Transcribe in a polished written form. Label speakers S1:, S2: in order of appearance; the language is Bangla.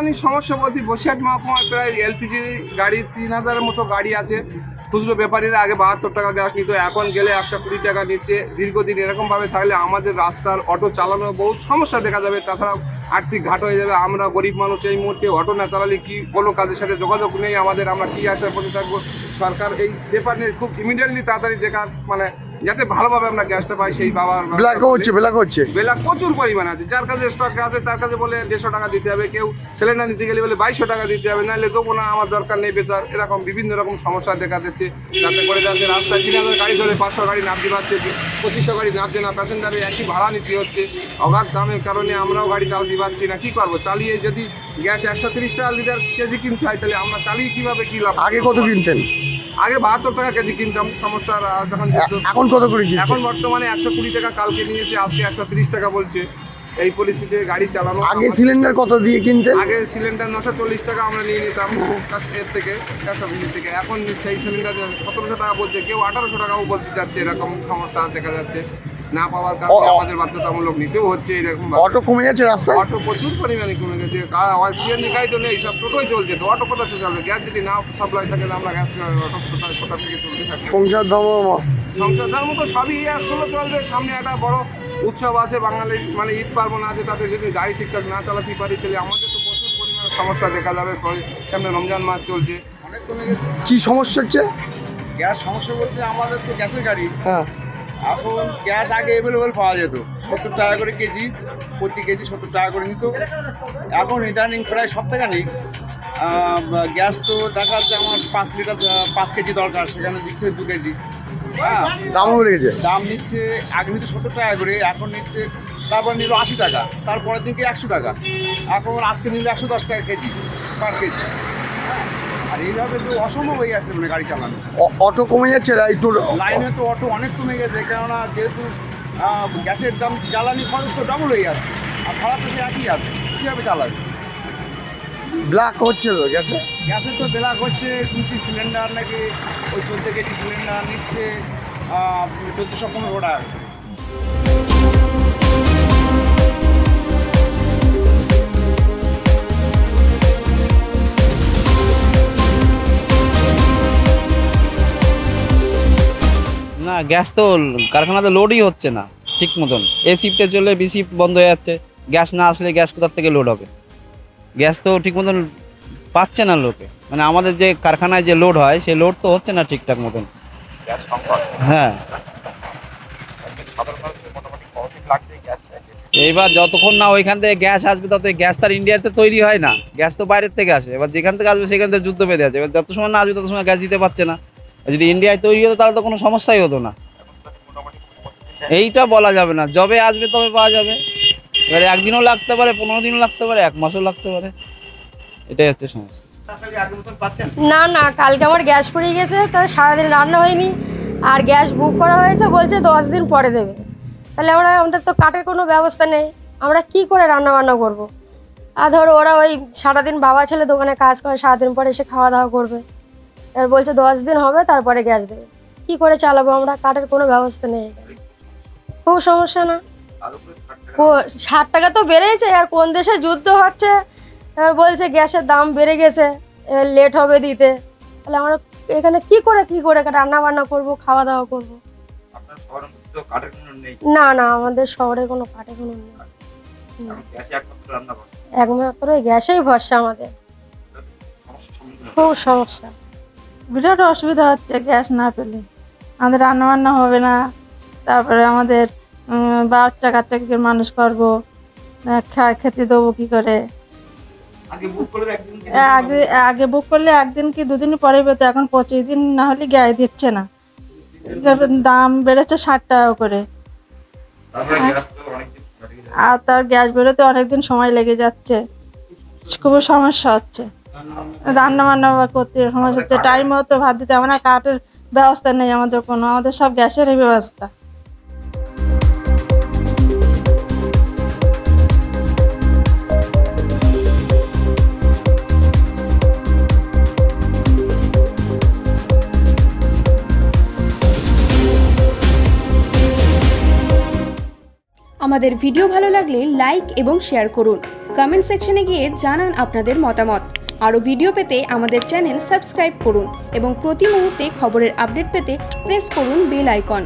S1: জ্বালানির সমস্যা বলতে বসিরহাট মহকুমায় প্রায় এলপিজি গাড়ি 3000-এর মতো গাড়ি আছে। খুচরো ব্যাপারীরা আগে 72 টাকা গ্যাস নিত, এখন গেলে 120 টাকা নিচ্ছে। দীর্ঘদিন এরকমভাবে থাকলে আমাদের রাস্তার অটো চালানো বহু সমস্যা দেখা যাবে, তাছাড়াও আর্থিক ঘাট হয়ে যাবে। আমরা গরিব মানুষ, এই মুহূর্তে অটো না চালালে কি কোনো কাজের সাথে যোগাযোগ নেই আমাদের, আমরা কী আশায় বসে থাকবো। সরকার এই ব্যাপার নিয়ে খুব ইমিডিয়েটলি তাড়াতাড়ি দেখার, মানে যাতে ভালোভাবে আমরা গ্যাসটা পাই সেই পাওয়ার।
S2: ব্ল্যাক হচ্ছে
S1: বেলা প্রচুর পরিমাণে আছে, যার কাছে স্টক আছে তার কাছে বলে 150 টাকা দিতে হবে, কেউ সিলিন্ডার নিতে গেলে বলে 2200 টাকা দিতে হবে, নাহলে দেবো না, আমার দরকার নেই বেচার। এরকম বিভিন্ন রকম সমস্যা দেখা যাচ্ছে, যাতে করে যাচ্ছে রাস্তায় 3000 গাড়ি ধরে 500 গাড়ি নামতে পারছে, 2500 গাড়ি নামছে না, প্যাসেঞ্জারের একই ভাড়া নিতে হচ্ছে। অগাধ দামের কারণে আমরাও গাড়ি চালাতে পারছি না। কী করবো, চালিয়ে যদি গ্যাস 130 টাকা লিটার কেজি কিনতে হয়, তাহলে আমরা চালিয়ে কীভাবে কী লাভ?
S2: আগে কত কিনতেন?
S1: আগে 72 টাকা কেজি কিনতাম, সমস্যার যখন
S2: এখন কত করে কিনছেন?
S1: এখন বর্তমানে 120 টাকা কালকে নিয়েছে, আজকে 130 টাকা বলছে। এই পরিস্থিতিতে গাড়ি চালানো।
S2: আগে সিলিন্ডার কত দিয়ে কিনতেন?
S1: আগে সিলিন্ডার 940 টাকা আমরা নিয়ে নিতাম কাশ্মীর থেকে, কাশ্মীর থেকে। এখন সেই সিলিন্ডার 1700 টাকা বলছে, কেউ 1800 টাকাও বলতে যাচ্ছে। এরকম সমস্যা দেখা যাচ্ছে, না পাওয়ার কারণে আমাদের বাধ্যতামূলক নিতেও হচ্ছে। এরকম
S2: অটো কমে যাচ্ছে রাস্তায়,
S1: অটো প্রচুর পরিমাণে কমে গেছে। সিএনজি গাড়ি তো নেই, সব টোটোই চলছে, তো অটো কোথা থেকে চলবে? গ্যাস যদি না সাপ্লাই থাকে, আমরা গ্যাস অটো কোথা থেকে চলতে থাকবে?
S2: সংসার
S1: সংসার ধর্ম তো সবই আসলে চলবে। সামনে একটা বড় উৎসব আছে বাঙালির, মানে ঈদ পার্বণ আছে, তাতে যদি গাড়ি ঠিকঠাক না চালাতে পারি, তাহলে আমাদের তো প্রচুর পরিমাণে সমস্যা দেখা যাবে। সামনে রমজান মাস চলছে, অনেক কমে গেছে।
S2: কি সমস্যা হচ্ছে?
S1: গ্যাস সমস্যা বলতে আমাদের তো গ্যাসের গাড়ি।
S2: হ্যাঁ,
S1: এখন গ্যাস আগে অ্যাভেলেবেল পাওয়া যেত, 70 টাকা করে কেজি, প্রতি কেজি 70 টাকা করে নিত। এখন ইদানিং প্রায় সব টাকা নেই। গ্যাস তো দেখা যাচ্ছে আমার 5 লিটার 5 কেজি দরকার, সেখানে দিচ্ছে 2 কেজি। হ্যাঁ,
S2: দামও বেড়ে গেছে।
S1: দাম নিচ্ছে, আগে নিচ্ছে 70 টাকা করে, এখন নিচ্ছে, তারপর নিল 80 টাকা, তারপরের দিনকে 100 টাকা, এখন আজকে নিল 110 টাকা কেজি পার কেজি। আর এইভাবে তো অসম্ভব হয়ে যাচ্ছে, মানে গাড়ি চালানো।
S2: অটো কমে যাচ্ছে, একটু
S1: লাইনে তো অটো অনেক কমে গেছে, কেননা যেহেতু গ্যাসের দাম, জ্বালানি খরচ তো ডাবল হয়ে যাচ্ছে, আর ভাড়া তো সে একই আছে, কীভাবে চালাবে?
S2: ব্ল্যাক হচ্ছে তো গ্যাসে।
S1: গ্যাসের তো বেলা হচ্ছে, 2টি সিলিন্ডার নাকি ওই 14 কেজি সিলিন্ডার নিচ্ছে 1415 টাকা।
S3: না, গ্যাস তো কারখানাতে লোডই হচ্ছে না ঠিক মতন। এ শিফটে চলে বি শিফট বন্ধ হয়ে যাচ্ছে। গ্যাস না আসলে গ্যাস কোথার থেকে লোড হবে? গ্যাস তো ঠিক মতন পাচ্ছে না লোকে, মানে আমাদের যে কারখানায় যে লোড হয় সেই লোড তো হচ্ছে না ঠিকঠাক মতন। হ্যাঁ, এইবার যতক্ষণ না ওইখান থেকে গ্যাস আসবে, তত গ্যাস তার ইন্ডিয়াতে তৈরি হয় না, গ্যাস তো বাইরের থেকে আসে। এবার যেখান থেকে আসবে সেখান থেকে যুদ্ধ বেঁধে আছে। এবার যত সময় না আসবে তত সময় গ্যাস দিতে পারছে না। যদি ইন্ডিয়ায় তৈরি হতো তাহলে তো কোনো সমস্যাই হতো না। এইটা বলা যাবে না, যবে আসবে তবে পাওয়া যাবে। এবারে 1 দিনও লাগতে পারে, 15 দিনও লাগতে পারে, 1 মাসও লাগতে পারে, এটাই হচ্ছে সমস্যা।
S4: না না, কালকে আমার গ্যাস ফুরিয়ে গেছে, তাহলে সারাদিন রান্না হয়নি, আর গ্যাস বুক করা হয়েছে, বলছে 10 দিন পরে দেবে। তাহলে আমাদের তো কাঠের কোনো ব্যবস্থা নেই, আমরা কি করে রান্না বান্না করবো? আর ধরো ওরা ওই সারাদিন বাবা ছেলে দোকানে কাজ করে, সারাদিন পরে এসে খাওয়া দাওয়া করবে, এবার বলছে 10 দিন হবে তারপরে গ্যাস দেবে। কি করে চালাবো আমরা? কাঠের কোনো ব্যবস্থা নেই এখানে, খুব সমস্যা না? 60 টাকা তো বেড়েছে, আর কোন দেশে যুদ্ধ হচ্ছে, এবার বলছে গ্যাসের দাম বেড়ে গেছে, এবার লেট হবে দিতে। তাহলে আমরা এখানে কি করে রান্না বান্না করবো, খাওয়া দাওয়া করবো? না না, আমাদের শহরে কোনো কাঠের কোনো নেই, একমাত্র গ্যাসেই ভরসা আমাদের, খুব সমস্যা।
S5: বিরাট অসুবিধা হচ্ছে গ্যাস না পেলে, আমাদের রান্নাবান্না হবে না, তারপরে আমাদের বাচ্চা কাচ্চাকে মানুষ করবো, খেতে দেবো কী করে? আগে বুক করলে 1 দিন কি 2 দিন পরে পেতো, এখন 25 দিন না হলে গ্যাস দিচ্ছে না। দাম বেড়েছে 60 টাকা করে, আর তার গ্যাস বেরোতে অনেকদিন সময় লেগে যাচ্ছে, খুব সমস্যা হচ্ছে। রান্না বান্না করতে সমস্যা হচ্ছে, টাইম মতো ভাত দিতে, আমরা কাঠের ব্যবস্থা নেই আমাদের কোনো, আমাদের সব গ্যাসেরই ব্যবস্থা।
S6: আমাদের ভিডিও ভালো লাগলে লাইক এবং শেয়ার করুন। কমেন্ট সেকশনে গিয়ে জানান আপনাদের মতামত। আরও ভিডিও পেতে আমাদের চ্যানেল সাবস্ক্রাইব করুন এবং প্রতি মুহূর্তে খবরের আপডেট পেতে প্রেস করুন বেল আইকন।